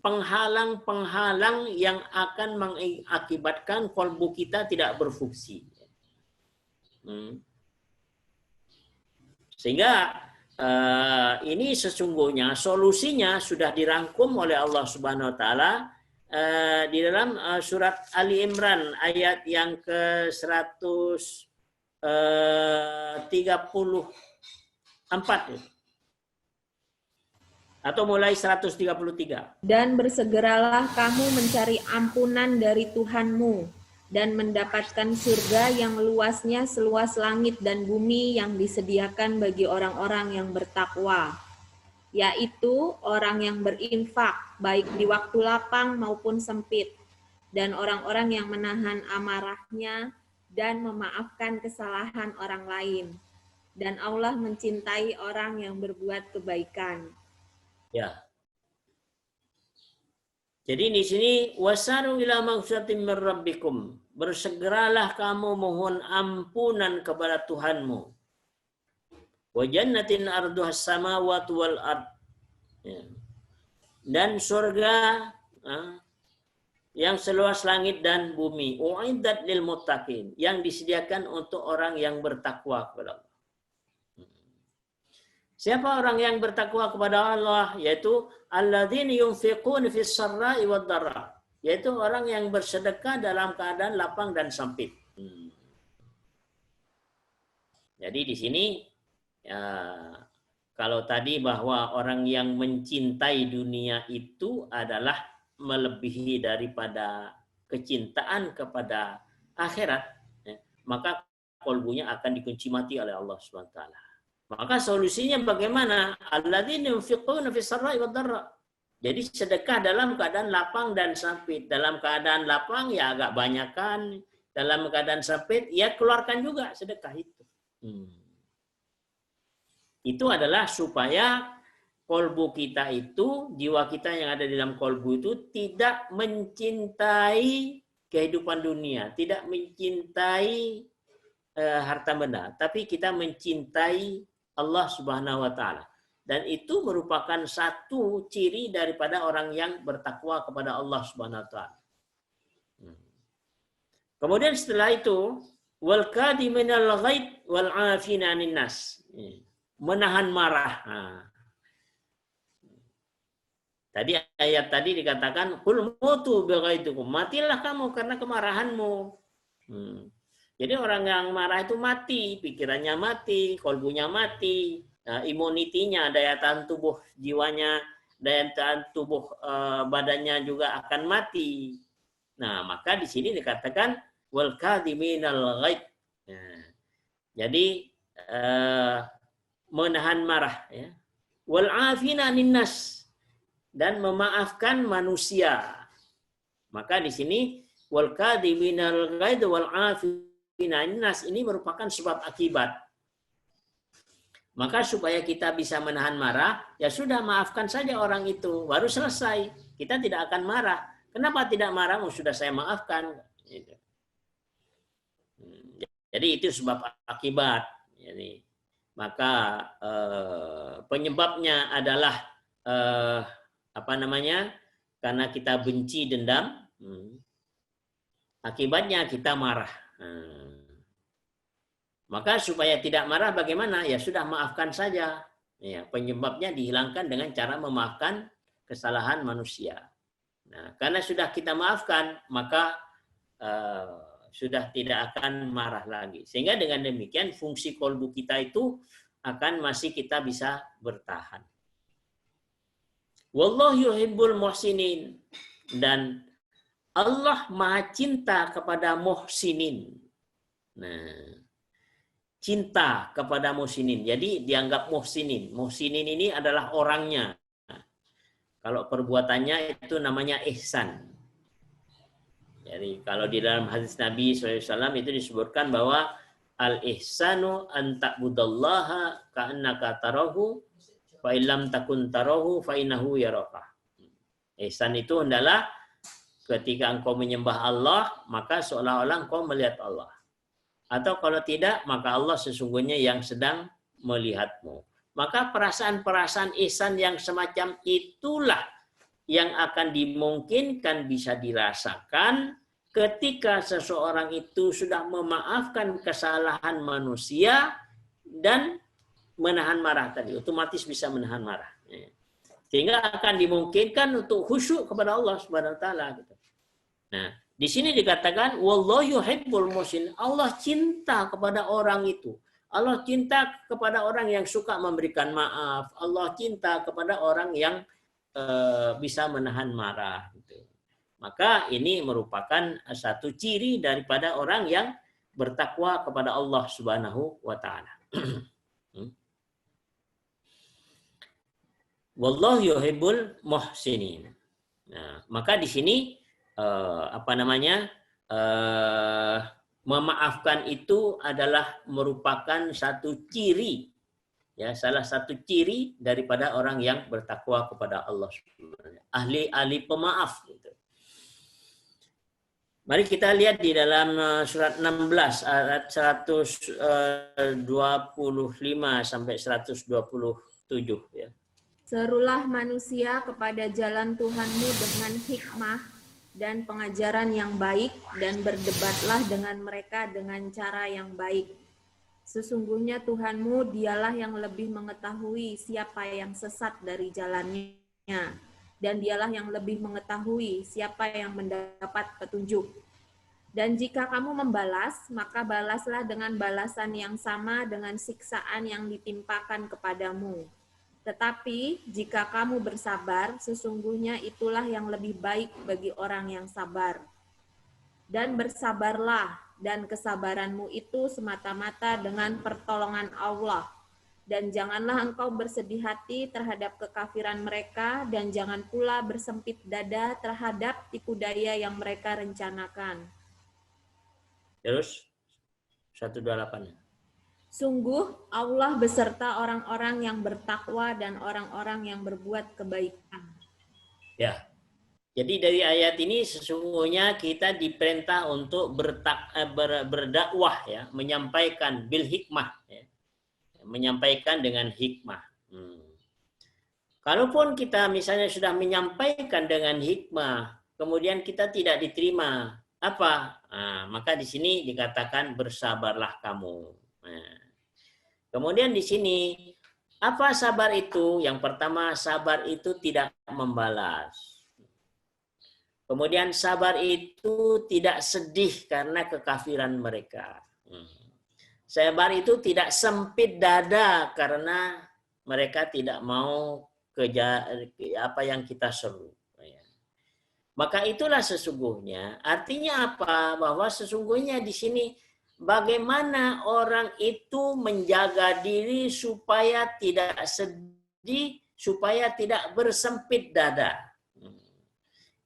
[SPEAKER 1] penghalang-penghalang yang akan mengakibatkan kolbu kita tidak berfungsi. Sehingga ini sesungguhnya solusinya sudah dirangkum oleh Allah Subhanahu wa taala di dalam surat Ali Imran ayat yang ke-134 atau mulai 133.
[SPEAKER 3] Dan bersegeralah kamu mencari ampunan dari Tuhanmu dan mendapatkan surga yang luasnya seluas langit dan bumi yang disediakan bagi orang-orang yang bertakwa, yaitu orang yang berinfak baik di waktu lapang maupun sempit, dan orang-orang yang menahan amarahnya dan memaafkan kesalahan orang lain. dan Allah mencintai orang yang berbuat kebaikan.
[SPEAKER 1] Ya. Jadi di sini wasaru ila maghfiratin mir rabbikum. Bersegeralah kamu mohon ampunan kepada Tuhanmu. Wa jannatin arduhas samawati wal ard. Ya. Dan surga yang seluas langit dan bumi. Uiddat lil muttaqin, yang disediakan untuk orang yang bertakwa kepada Allah. Siapa orang yang bertakwa kepada Allah? Yaitu alladzina yunfiquna fis sarra'i wad dharra, yaitu orang yang bersedekah dalam keadaan lapang dan sempit. Jadi di sini ya, kalau tadi bahwa orang yang mencintai dunia itu adalah melebihi daripada kecintaan kepada akhirat, ya, maka kolbunya akan dikunci mati oleh Allah Subhanahu wa taala. Maka solusinya bagaimana? Alladzina yunfiquna fis sarra'i wad dharra. Jadi sedekah dalam keadaan lapang dan sempit. Dalam keadaan lapang ya agak banyakan, dalam keadaan sempit ya keluarkan juga sedekah itu. Itu adalah supaya kolbu kita itu, jiwa kita yang ada di dalam kolbu itu tidak mencintai kehidupan dunia, tidak mencintai harta benda, tapi kita mencintai Allah Subhanahu wa taala. Dan itu merupakan satu ciri daripada orang yang bertakwa kepada Allah Subhanahu wa taala. Kemudian setelah itu wal kadiminal ghaid wal 'afina 'anil nas. Menahan marah. Tadi ayat tadi dikatakan qul mutu bighaidikum. Matilah kamu karena kemarahanmu. Jadi orang yang marah itu mati, pikirannya mati, kolbunya mati, imunitinya, daya tahan tubuh jiwanya, daya tahan tubuh badannya juga akan mati. Nah, maka di sini dikatakan wal kadhiminal ghaid. Jadi menahan marah, ya. Wal 'afina 'anil nas, dan memaafkan manusia. Maka di sini wal kadhiminal ghaid wal 'afina nas ini merupakan sebab akibat. Maka supaya kita bisa menahan marah, ya sudah maafkan saja orang itu, baru selesai. Kita tidak akan marah. Kenapa tidak marah? Sudah saya maafkan. Jadi itu sebab akibat. Jadi maka penyebabnya adalah karena kita benci dendam. Akibatnya kita marah. Maka supaya tidak marah bagaimana? Ya sudah maafkan saja. Ya, penyebabnya dihilangkan dengan cara memaafkan kesalahan manusia. Nah, karena sudah kita maafkan, maka sudah tidak akan marah lagi. Sehingga dengan demikian fungsi kolbu kita itu akan masih kita bisa bertahan. Wallahu yuhibbul muhsinin, dan Allah Maha cinta kepada muhsinin. Nah, cinta kepada muhsinin. Jadi dianggap muhsinin. Muhsinin ini adalah orangnya. Kalau perbuatannya itu namanya ihsan. Jadi kalau di dalam hadis Nabi SAW itu disebutkan bahwa al-ihsanu an ta'budallaha ka'annaka tarahu fa illam takun tarahu fa innahu yaraka. Ihsan itu adalah ketika engkau menyembah Allah, maka seolah-olah engkau melihat Allah. Atau kalau tidak, maka Allah sesungguhnya yang sedang melihatmu. Maka perasaan-perasaan ihsan yang semacam itulah yang akan dimungkinkan bisa dirasakan ketika seseorang itu sudah memaafkan kesalahan manusia dan menahan marah tadi. Otomatis bisa menahan marah. Sehingga akan dimungkinkan untuk khusyuk kepada Allah Subhanahu wa taala. Nah, di sini dikatakan wallahu yuhibbul muhsin. Allah cinta kepada orang itu. Allah cinta kepada orang yang suka memberikan maaf. Allah cinta kepada orang yang bisa menahan marah. Maka ini merupakan satu ciri daripada orang yang bertakwa kepada Allah Subhanahu wa taala. Wallahu yuhibbul muhsinin. Nah, maka di sini memaafkan itu adalah merupakan satu ciri, ya, salah satu ciri daripada orang yang bertakwa kepada Allah. Ahli pemaaf. Gitu. Mari kita lihat di dalam surat 16 ayat 125 sampai 127 ya.
[SPEAKER 3] Serulah manusia kepada jalan Tuhanmu dengan hikmah dan pengajaran yang baik, dan berdebatlah dengan mereka dengan cara yang baik. Sesungguhnya Tuhanmu dialah yang lebih mengetahui siapa yang sesat dari jalannya, dan dialah yang lebih mengetahui siapa yang mendapat petunjuk. Dan jika kamu membalas, maka balaslah dengan balasan yang sama dengan siksaan yang ditimpakan kepadamu. Tetapi jika kamu bersabar, sesungguhnya itulah yang lebih baik bagi orang yang sabar. Dan bersabarlah, dan kesabaranmu itu semata-mata dengan pertolongan Allah. Dan janganlah engkau bersedih hati terhadap kekafiran mereka, dan jangan pula bersempit dada terhadap tipu daya yang mereka rencanakan.
[SPEAKER 1] Terus 128.
[SPEAKER 3] Sungguh Allah beserta orang-orang yang bertakwa dan orang-orang yang berbuat kebaikan.
[SPEAKER 1] Ya. Jadi dari ayat ini sesungguhnya kita diperintah untuk berdakwah, ya, menyampaikan bil hikmah, ya. Menyampaikan dengan hikmah. Kalaupun kita misalnya sudah menyampaikan dengan hikmah, kemudian kita tidak diterima, apa? Maka di sini dikatakan bersabarlah kamu. Kemudian di sini apa sabar itu? Yang pertama, sabar itu tidak membalas. Kemudian sabar itu tidak sedih karena kekafiran mereka. Sabar itu tidak sempit dada karena mereka tidak mau apa yang kita seru. Maka itulah sesungguhnya. Artinya apa? Bahwa sesungguhnya di sini bagaimana orang itu menjaga diri supaya tidak sedih, supaya tidak bersempit dada.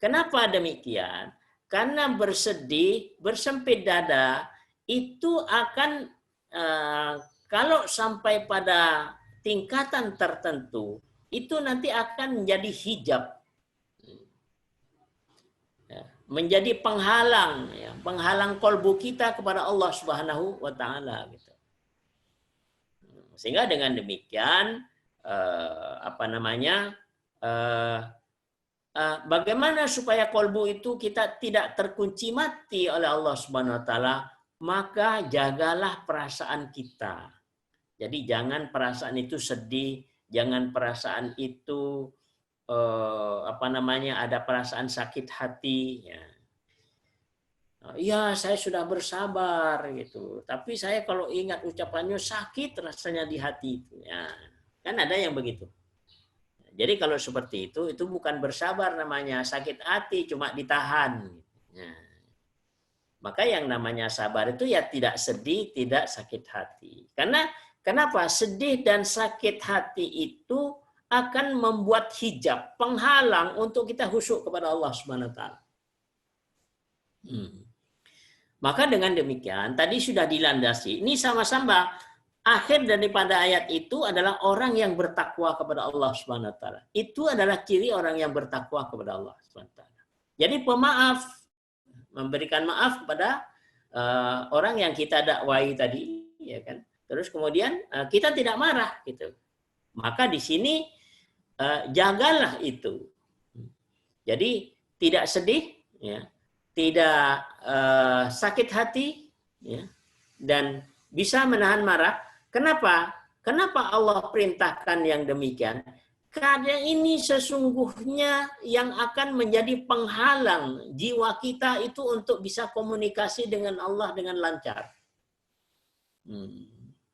[SPEAKER 1] Kenapa demikian? Karena bersedih, bersempit dada itu akan kalau sampai pada tingkatan tertentu itu nanti akan menjadi hijab, menjadi penghalang, ya, penghalang kolbu kita kepada Allah Subhanahu wa Ta'ala. Gitu. Sehingga dengan demikian bagaimana supaya kolbu itu kita tidak terkunci mati oleh Allah Subhanahu wa Ta'ala, maka jagalah perasaan kita. Jadi jangan perasaan itu sedih, jangan perasaan itu ada perasaan sakit hati, ya. Ya, saya sudah bersabar gitu, tapi saya kalau ingat ucapannya sakit rasanya di hati itu, ya. Kan ada yang begitu. Jadi kalau seperti itu bukan bersabar namanya, sakit hati cuma ditahan. Ya. Maka yang namanya sabar itu ya tidak sedih, tidak sakit hati. Karena kenapa? Sedih dan sakit hati itu akan membuat hijab, penghalang untuk kita khusyuk kepada Allah Subhanahu wa Ta'ala. Maka dengan demikian tadi sudah dilandasi. Ini sama-sama akhir daripada ayat itu adalah orang yang bertakwa kepada Allah Subhanahu wa Ta'ala. Itu adalah ciri orang yang bertakwa kepada Allah Subhanahu wa Ta'ala. Jadi pemaaf, memberikan maaf kepada orang yang kita dakwai tadi, ya kan? Terus kemudian kita tidak marah gitu. Maka di sini jagalah itu. Jadi tidak sedih, ya, tidak sakit hati, ya, dan bisa menahan marah. Kenapa? Kenapa Allah perintahkan yang demikian? Karena ini sesungguhnya yang akan menjadi penghalang jiwa kita itu untuk bisa komunikasi dengan Allah dengan lancar.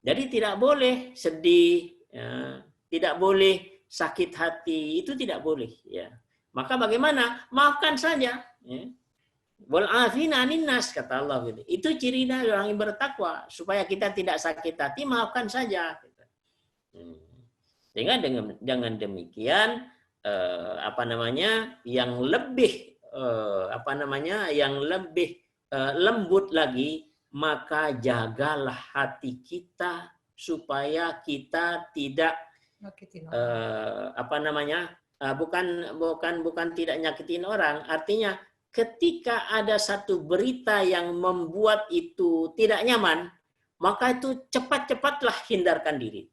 [SPEAKER 1] Jadi tidak boleh sedih, ya, tidak boleh sakit hati, itu tidak boleh. Ya. Maka bagaimana? Maafkan saja. Ya. Wal afina anin nas, kata Allah gitu. Itu ciri dari orang yang bertakwa, supaya kita tidak sakit hati, maafkan saja. Sehingga dengan demikian yang lebih lembut lagi maka jagalah hati kita supaya kita tidak bukan tidak nyakitin orang. Artinya ketika ada satu berita yang membuat itu tidak nyaman, maka itu cepat-cepatlah hindarkan diri.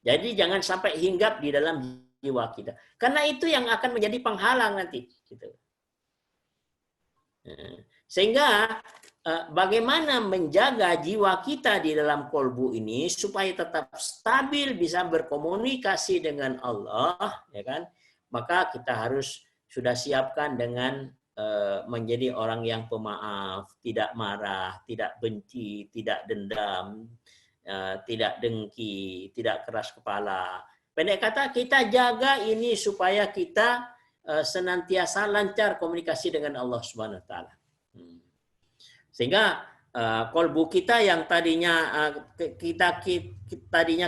[SPEAKER 1] Jadi jangan sampai hinggap di dalam jiwa kita. Karena itu yang akan menjadi penghalang nanti. Gitu. Sehingga bagaimana menjaga jiwa kita di dalam kolbu ini supaya tetap stabil, bisa berkomunikasi dengan Allah, ya kan? Maka kita harus sudah siapkan dengan menjadi orang yang pemaaf, tidak marah, tidak benci, tidak dendam, tidak dengki, tidak keras kepala. Pendek kata, kita jaga ini supaya kita senantiasa lancar komunikasi dengan Allah Subhanahu wa taala. Sehingga kolbu kita yang tadinya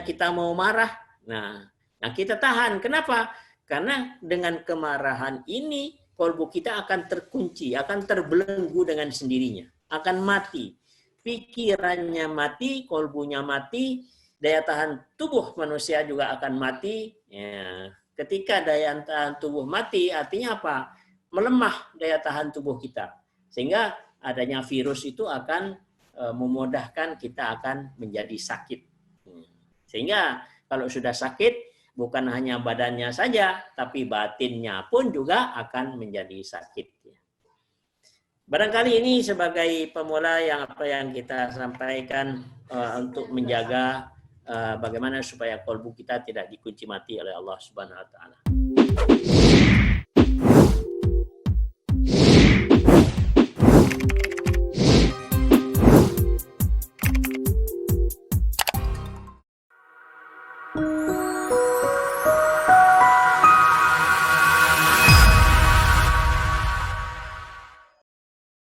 [SPEAKER 1] kita mau marah, nah kita tahan. Kenapa? Karena dengan kemarahan ini kolbu kita akan terkunci, akan terbelenggu dengan sendirinya, akan mati. Pikirannya mati, kolbunya mati, daya tahan tubuh manusia juga akan mati. Ya. Ketika daya tahan tubuh mati, artinya apa? Melemah daya tahan tubuh kita. Sehingga adanya virus itu akan memudahkan kita akan menjadi sakit. Sehingga kalau sudah sakit, bukan hanya badannya saja, tapi batinnya pun juga akan menjadi sakit. Barangkali ini sebagai pemula yang kita sampaikan untuk menjaga bagaimana supaya kolbu kita tidak dikunci mati oleh Allah Subhanahu wa taala.